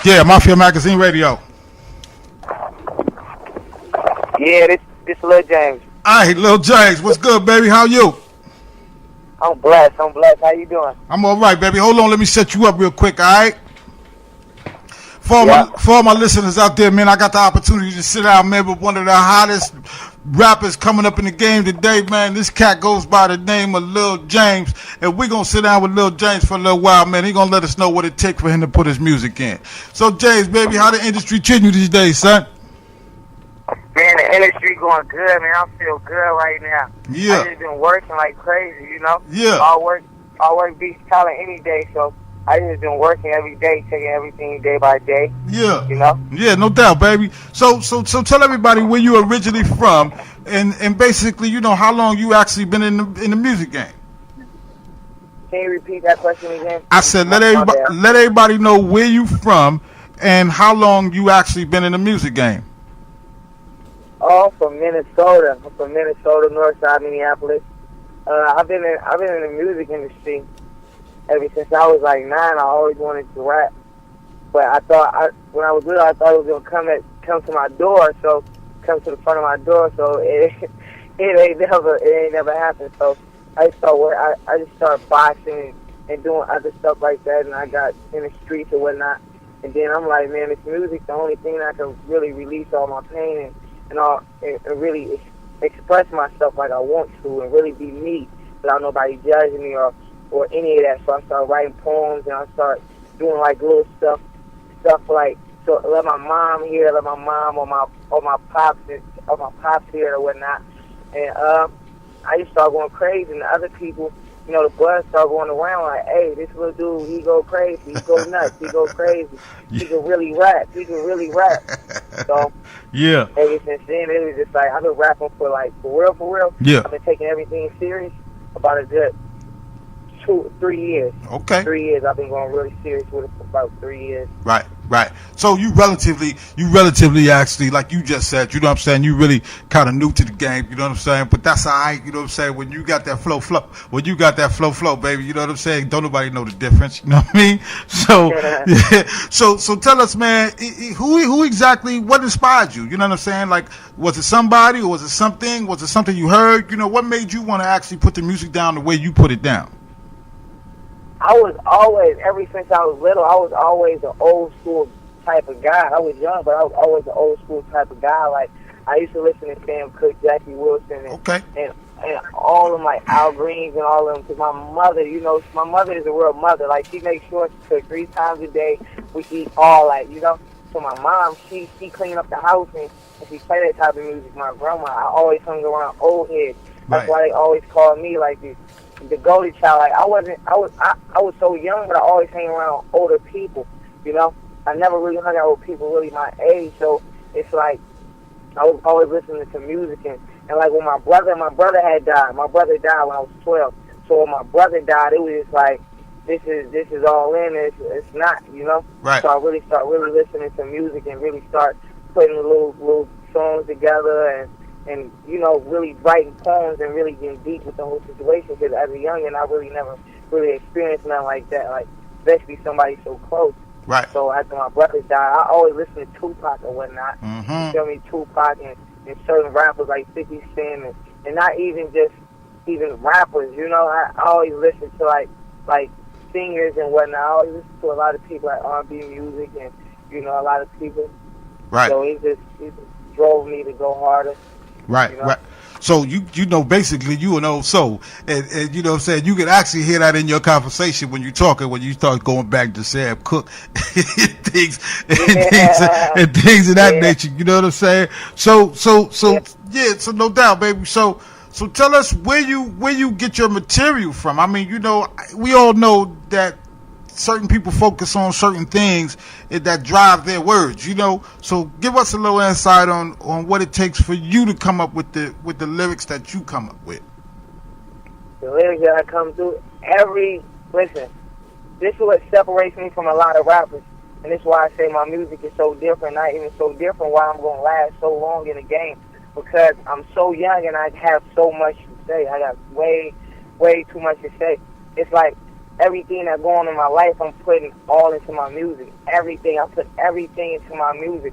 Yeah, Mafia Magazine Radio. Yeah, this Lil Jamez. All right, Lil Jamez, what's good, baby? How you? I'm blessed. How you doing? I'm all right, baby. Hold on, let me set you up real quick, all right? Yeah. For all my listeners out there, man, I got the opportunity to sit down, man, with one of the hottest rappers coming up in the game today, man. This cat goes by the name of Lil Jamez, and we're going to sit down with Lil Jamez for a little while, man. He's going to let us know what it takes for him to put his music in. So, Jamez, baby, how the industry treating you these days, son? Man, the industry going good, man. I feel good right now. Yeah. I just been working like crazy, you know? Yeah. All work beats talent any day, so I just been working every day, taking everything day by day. Yeah. You know? Yeah, no doubt, baby. So tell everybody where you originally from and basically, you know, how long you actually been in the music game. Can you repeat that question again? I said let everybody know where you from and how long you actually been in the music game. Oh, from Minnesota. I'm from Minnesota, North Side, Minneapolis. I've been in the music industry ever since I was like 9. I always wanted to rap, but when I was little, I thought it was gonna come to my door, so come to the front of my door. So it ain't never happened. So I just started boxing and doing other stuff like that, and I got in the streets or whatnot. And then I'm like, man, this music the only thing that I can really release all my pain and really express myself like I want to, and really be me without nobody judging me or any of that. So I started writing poems, and I started doing like little stuff like, so let my mom hear, let my mom or my pops hear or whatnot. And I just started going crazy, and the other people, you know, the blood started going around like, hey, this little dude, he go crazy, he go nuts, he go crazy, he can really rap. So yeah, ever since then, it was just like I've been rapping for real. Yeah, I've been taking everything serious about a good 3 years. Okay. 3 years. I've been going really serious with it for about 3 years. Right. So you relatively actually, like you just said, you know what I'm saying, you really kind of new to the game, you know what I'm saying, but that's all right, you know what I'm saying, when you got that flow, baby, you know what I'm saying, don't nobody know the difference, you know what I mean? So, yeah. So tell us, man, who exactly, what inspired you, you know what I'm saying, like, was it somebody, or was it something you heard, you know, what made you want to actually put the music down the way you put it down? I was always, ever since I was little, I was always an old school type of guy. I was young, but I was always an old school type of guy. Like, I used to listen to Sam Cooke, Jackie Wilson, and all of my Al Greens and all of them. Because my mother, you know, my mother is a real mother. Like, she makes sure to cook 3 times a day. We eat all, like, you know. So my mom, she clean up the house and she play that type of music. My grandma, I always hung around old heads. That's why they always call me like the golden child. Like, I was so young, but I always hang around older people, you know. I never really hung out with people really my age, so it's like I was always listening to music, and like when my brother had died. My brother died when I was 12. So when my brother died, it was just like this is all in. It's not, you know. Right. So I really start listening to music and really start putting little songs together and you know, really writing poems and really getting deep with the whole situation. Because as a youngin', I really never really experienced nothing like that, like especially somebody so close. Right. So after my brother died, I always listened to Tupac and whatnot. Mm-hmm. You feel me? Tupac and certain rappers like 50 Cent and not even just rappers. You know, I always listen to like singers and whatnot. I always listen to a lot of people like R&B music and, you know, a lot of people. Right. So it just drove me to go harder. Right, you know? Right. So you know, basically you an old soul, and you know what I'm saying, you can actually hear that in your conversation when you talking, when you start going back to Sam Cooke and things of that nature. You know what I'm saying? So no doubt, baby. So tell us where you get your material from. I mean, you know, we all know that certain people focus on certain things that drive their words, you know. So give us a little insight on what it takes for you to come up with the lyrics that you come up with. The lyrics that I come through, listen, this is what separates me from a lot of rappers. And this is why I say my music is so different, not even so different, why I'm going to last so long in the game. Because I'm so young and I have so much to say. I got way, way too much to say. It's like, everything that going on in my life, I'm putting all into my music. Everything, I put everything into my music,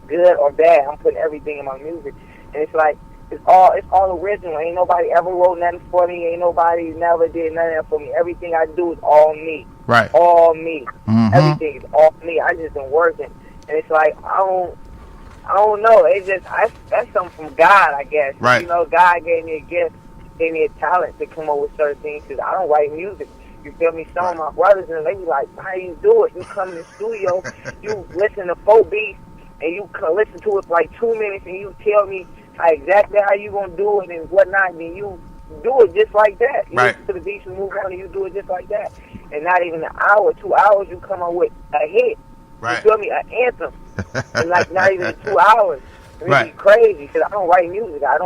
good or bad. I'm putting everything in my music, and it's like it's all original. Ain't nobody ever wrote nothing for me. Ain't nobody never did nothing for me. Everything I do is all me. Right. All me. Mm-hmm. Everything is all me. I just been working, and it's like I don't know. It's just that's something from God, I guess. Right. You know, God gave me a gift, gave me a talent to come up with certain things. Cause I don't write music. You feel me? Some of my brothers and they be like, "How you do it? You come in the studio, you listen to 4 beats, and you listen to it for like 2 minutes, and you tell me exactly how you gonna do it and whatnot, and you do it just like that. You right. listen to the beats and move on, and you do it just like that. And not even an hour, 2 hours, you come up with a hit. Right. You feel me? An anthem. And like not even 2 hours. It right. be crazy because I don't write music. I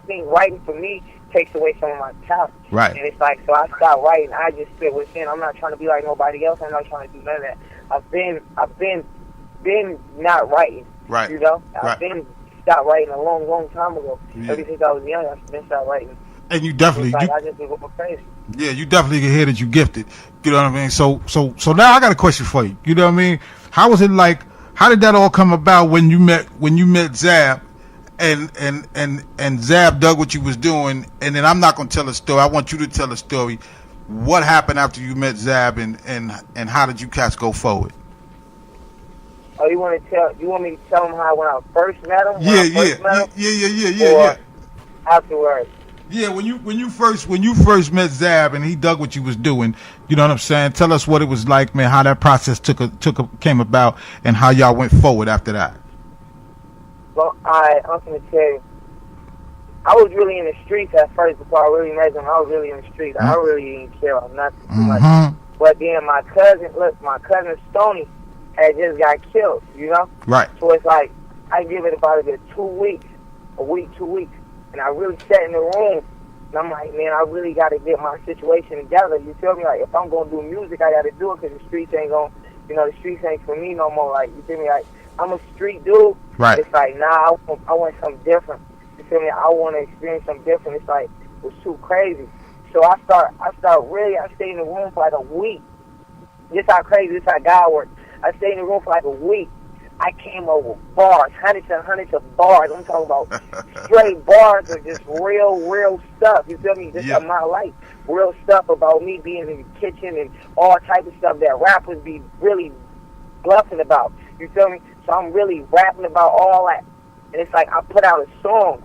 think writing for me takes away some of my talent. Right. And it's like, so I stopped writing. I just spit within. I'm not trying to be like nobody else. I'm not trying to do none of that. I've been not writing. Right. You know? Right. I've been stopped writing a long time ago. Yeah. Ever since I was young, I've been stopped writing. And you definitely, like, I just been going crazy. Yeah, you definitely can hear that you gifted. You know what I mean? So now I got a question for you. You know what I mean? How was it like? How did that all come about when you met Zab, and Zab dug what you was doing? And then I'm not gonna tell a story. I want you to tell a story. What happened after you met Zab, and how did you cats go forward? Oh, you want me to tell him how when I first met him? Yeah. Afterwards. Yeah, when you first met Zab and he dug what you was doing, you know what I'm saying? Tell us what it was like, man. How that process came about, and how y'all went forward after that. Well, I'm gonna tell you, I was really in the streets at first before I really met him. I was really in the streets. I really didn't care about nothing too much. But then my cousin Stoney had just got killed. You know? Right. So it's like I give it about a good 2 weeks, 2 weeks. And I really sat in the room, and I'm like, man, I really got to get my situation together. You feel me? Like, if I'm going to do music, I got to do it because the streets ain't going, the streets ain't for me no more. Like, you feel me? Like, I'm a street dude. Right. It's like, nah, I want something different. You feel me? I want to experience something different. It's like, it was too crazy. So I stayed in the room for like a week. This how God works. I stayed in the room for like a week. I came up with bars, hundreds and hundreds of bars. I'm talking about straight bars of just real stuff. You feel me? Just of my life. Real stuff about me being in the kitchen and all type of stuff that rappers be really bluffing about. You feel me? So I'm really rapping about all that. And it's like I put out a song.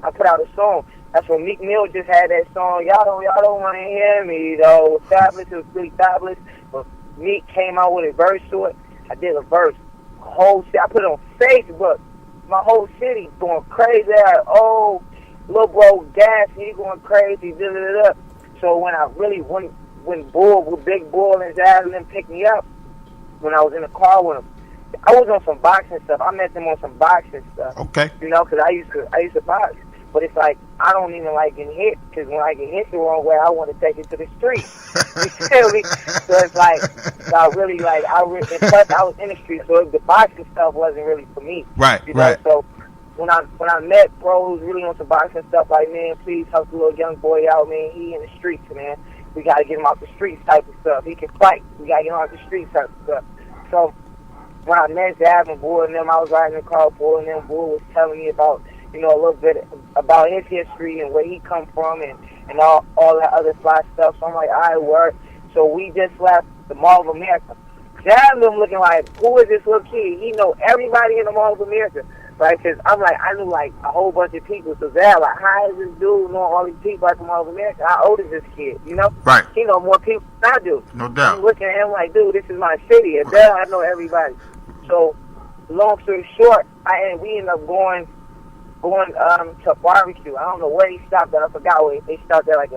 That's when Meek Mill just had that song. Y'all don't want to hear me though. Fabulous, it was really fabulous. But Meek came out with a verse to it. I did a verse. I put it on Facebook. My whole city going crazy. Oh, little bro, gas, he going crazy. So when I really when Big Bull and Zaz and them picked me up, when I was in the car with them, I was on some boxing stuff. I met them on some boxing stuff. Okay. Because I used to box. But it's like, I don't even like getting hit, because when I get hit the wrong way, I want to take it to the street. You feel me? So it's like, and plus I was in the street, so the boxing stuff wasn't really for me. Right, right. So when I met bro who's really on some boxing stuff, like, man, please help the little young boy out, man. He in the streets, man. We got to get him out the streets type of stuff. He can fight. We got to get him out the streets type of stuff. So when I met Zab and Bull and them, I was riding in the car, Bull and them. Bull was telling me about, a little bit about his history and where he come from and all that other fly stuff. So I'm like, all right, word. So we just left the Mall of America. Zab them looking like, who is this little kid? He know everybody in the Mall of America, right? Because I'm like, I knew like a whole bunch of people. So Zab like, how is this dude know all these people at the Mall of America? How old is this kid? Right. He know more people than I do. No doubt. I'm looking at him like, dude, this is my city. And Zab, I know everybody. So long story short, we ended up going to a barbecue. I don't know where he stopped at. I forgot where they stopped at, like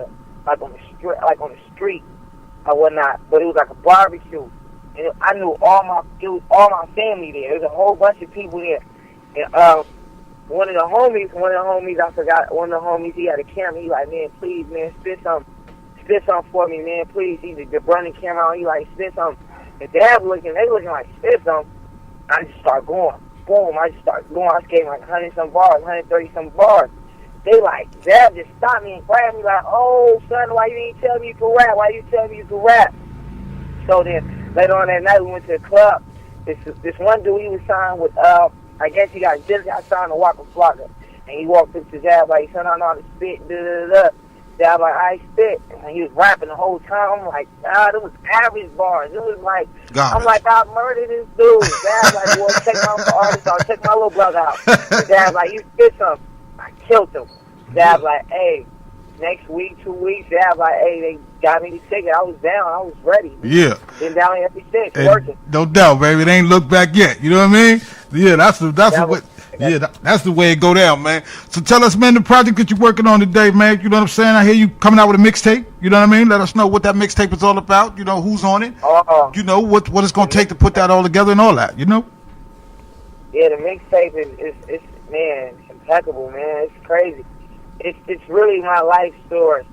on the street or whatnot. But it was like a barbecue, and I knew all my family there. There was a whole bunch of people there. And one of the homies, I forgot. One of the homies, he had a camera. He like, man, please, man, spit something for me, man, please. He just running the camera on. He like, spit something. And they looking like spit something. I just start going. Boom, I just started going. I was getting like 100-some bars, 130-some bars. They like, Zab just stopped me and grabbed me like, oh, son, why you didn't tell me you could rap? Why you tell me you could rap? So then later on that night we went to the club. This one dude, he was signed with I guess he just got signed to Waka Flocka. And he walked up to Jab like, son, I know how to spit, da-da-da-da. Jab like, I spit. And he was rapping the whole time. I'm like, God, it was average bars. It was like, I'm like, I'll murder this dude. Jab like, well, check my artist out. Check my little brother out. Jab like, you spit something. I killed him. Jab like, hey, next week, 2 weeks, Jab like, hey, they got me the ticket. I was down. I was ready. Yeah. Been down every since, working. No doubt, baby. It ain't looked back yet. You know what I mean? Yeah, that's the way it go down, man. So tell us, man, the project that you're working on today, man. You know what I'm saying? I hear you coming out with a mixtape. You know what I mean? Let us know what that mixtape is all about. You know, who's on it. You know, what it's going to take to put that all together and all that, you know? Yeah, the mixtape is man, it's impeccable, man. It's crazy. It's really my life story.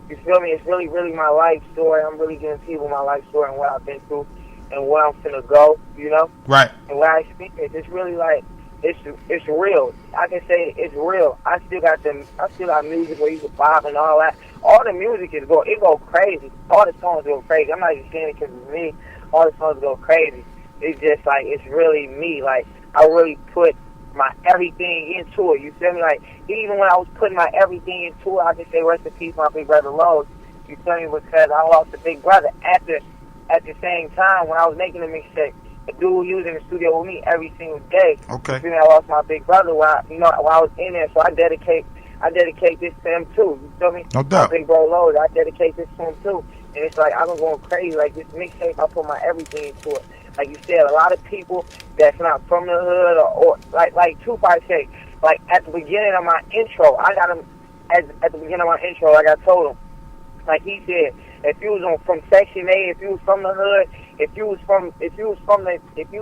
You feel me? It's really, really my life story. I'm really giving people my life story and what I've been through and where I'm finna go, you know? Right. And what I experienced. It's really like, it's real. I can say it's real. I still got music where you can vibe and all that. All the music it go crazy. All the songs go crazy. I'm not even saying it because it's me. All the songs go crazy. It's just like, it's really me. Like, I really put my everything into it. You feel me? Like, even when I was putting my everything into it, I can say rest in peace, my big brother Lowe's. You feel me? Because I lost a big brother at the same time when I was making the mixtape. The dude, he was in the studio with me every single day. Okay. You feel me? I lost my big brother while I was in there, so I dedicate this to him too. You feel me? No doubt. My big bro Lowe's, I dedicate this to him too. And it's like, I've been going crazy. Like, this mixtape, I put my everything into it. Like you said, a lot of people that's not from the hood or like Tupac said, like at the beginning of my intro, I got him at the beginning of my intro, like I told him. Like he said, if you was from Section A, if you was from the hood, if you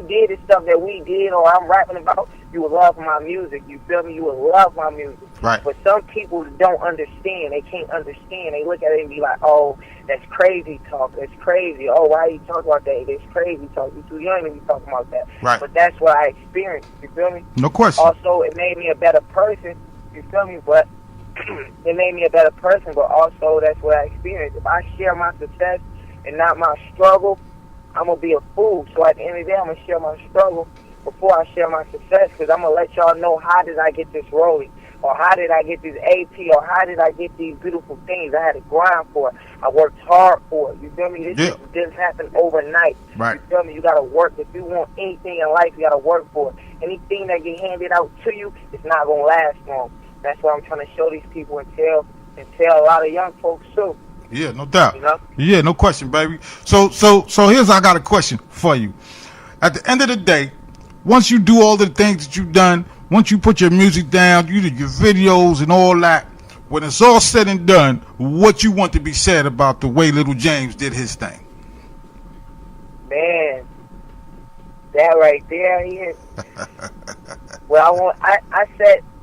did the stuff that we did or I'm rapping about, you would love my music. You feel me? You would love my music. Right. But some people don't understand. They can't understand. They look at it and be like, oh, that's crazy talk. That's crazy. Oh, why you talk about that? That's crazy talk. You're too young to be talking about that. Right. But that's what I experienced. You feel me? No question. Also, it made me a better person. You feel me? But it made me a better person. But also, that's what I experienced. If I share my success and not my struggle, I'm going to be a fool. So at the end of the day, I'm going to share my struggle before I share my success, because I'm going to let y'all know how did I get this rolling, or how did I get this AP, or how did I get these beautiful things. I had to grind for it. I worked hard for it. You feel me? This didn't happen overnight. Right. You feel me? You got to work. If you want anything in life, you got to work for it. Anything that get handed out to you, it's not going to last long. That's what I'm trying to show these people and tell a lot of young folks too. Yeah, no doubt. You know? Yeah, no question, baby. So here's I got a question for you. At the end of the day, once you do all the things that you've done, once you put your music down, you did your videos and all that, when it's all said and done, what you want to be said about the way Lil Jamez did his thing? Man, that right there, he is. Well, I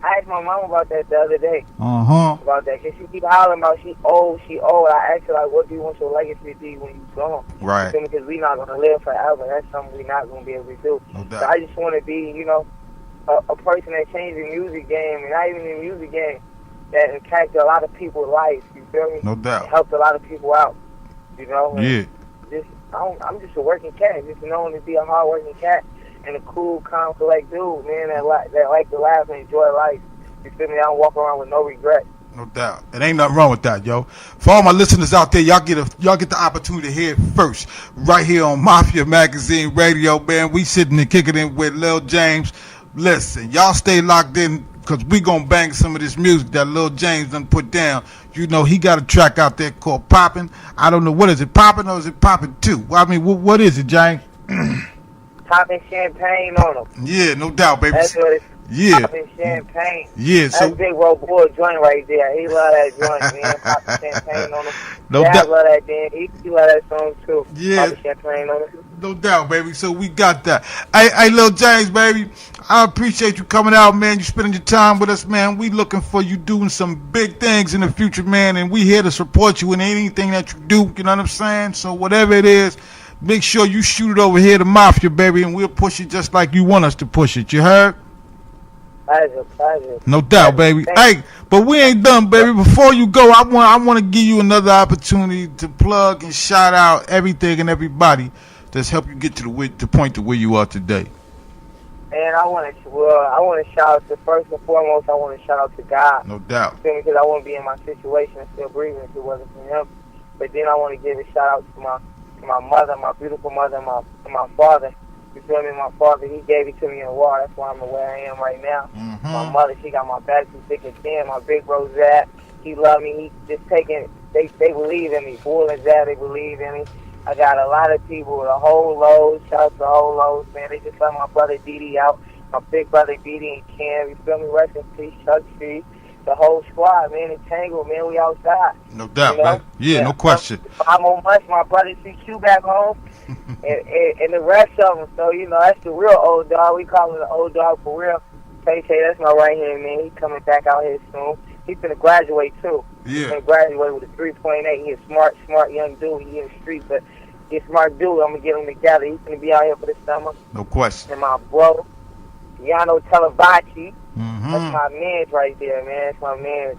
asked my mom about that the other day. About that, because she keep hollering about she old. I asked her, like, what do you want your legacy to be when you gone? Right. Because we not going to live forever. That's something we not going to be able to do. No doubt. So I just want to be, a person that changed the music game, and not even the music game, that impacted a lot of people's lives. You feel me? No doubt. It helped a lot of people out. Yeah. I'm just a working cat, just known to be a hard working cat and a cool, calm, collect dude, man, that like to laugh and enjoy life. You feel me? I don't walk around with no regret. No doubt. It ain't nothing wrong with that, yo. For all my listeners out there, y'all get the opportunity to hear it first, right here on Mafia Magazine Radio, man. We sitting and kicking it with Lil Jamez. Listen, y'all stay locked in, because we gonna bang some of this music that Lil Jamez done put down. He got a track out there called Poppin'. I don't know, what is it, Poppin' or is it Poppin' 2? I mean, what is it, James? Popping champagne on them. Yeah, no doubt, baby. That's what it's popping champagne. Yeah, that's Big Bro Boy joint right there. He love that joint, man. Popping champagne on him. No doubt. doubt. I love that, man. He love that song too. Yeah. Popping champagne on him. No doubt, baby. So we got that. Hey, Lil Jamez, baby. I appreciate you coming out, man. You spending your time with us, man. We looking for you doing some big things in the future, man. And we here to support you in anything that you do. You know what I'm saying? So whatever it is, make sure you shoot it over here to Mafia, baby, and we'll push it just like you want us to push it. You heard? Pleasure. No doubt, baby. Thanks. Hey, but we ain't done, baby. Before you go, I want to give you another opportunity to plug and shout out everything and everybody that's helped you get to the point to where you are today. And I want to shout out to, first and foremost, I want to shout out to God. No doubt. Because I wouldn't be in my situation and still breathing if it wasn't for Him. But then I want to give a shout out to my mother, my beautiful mother, and my father. You feel me? My father, he gave it to me in war. That's why I'm the way I am right now. Mm-hmm. My mother, she got my back through thick and thin. My big bro, Zach, he loved me. He just taking, they believe in me. Bull and Zach, they believe in me. I got a lot of people with a whole load. Shout out to the whole load, man. They just let my brother Didi out. My big brother Didi and Cam. You feel me? Rest in peace, Chuck Tree. The whole squad, man. In Tangle, man. We outside. No doubt, you know? man. Yeah, no question. 5 more months, my brother CQ back home. and the rest of them. So, you know, that's the real old dog. We call him the old dog for real. Tay, that's my right hand, man. He coming back out here soon. He's going to graduate, too. Yeah. He's going to graduate with a 3.8. He's a smart young dude. He in the street, but he's a smart dude. I'm going to get him together. He's going to be out here for the summer. No question. And my bro, Yano Telavachi. Mm-hmm. That's my man right there, man. That's my man.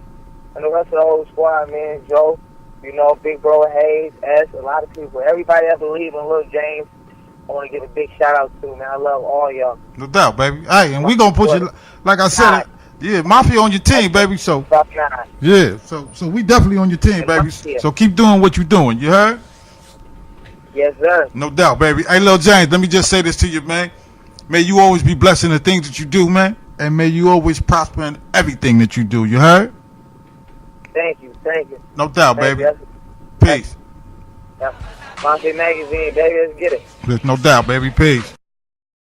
And the rest of the whole squad, man. Joe, you know, Big Bro Hayes, S, a lot of people. Everybody that believe in Lil Jamez, I want to give a big shout out to, man. I love all y'all. No doubt, baby. Hey, and we going to put you, like I said, yeah, Mafia on your team, baby. So, yeah, so we definitely on your team, baby. So keep doing what you're doing. You heard? Yes, sir. No doubt, baby. Hey, Lil Jamez, let me just say this to you, man. May you always be blessed in the things that you do, man. And may you always prosper in everything that you do. You heard? Thank you. No doubt, baby. Peace. Mafia Magazine, baby. Let's get it. No doubt, baby. Peace.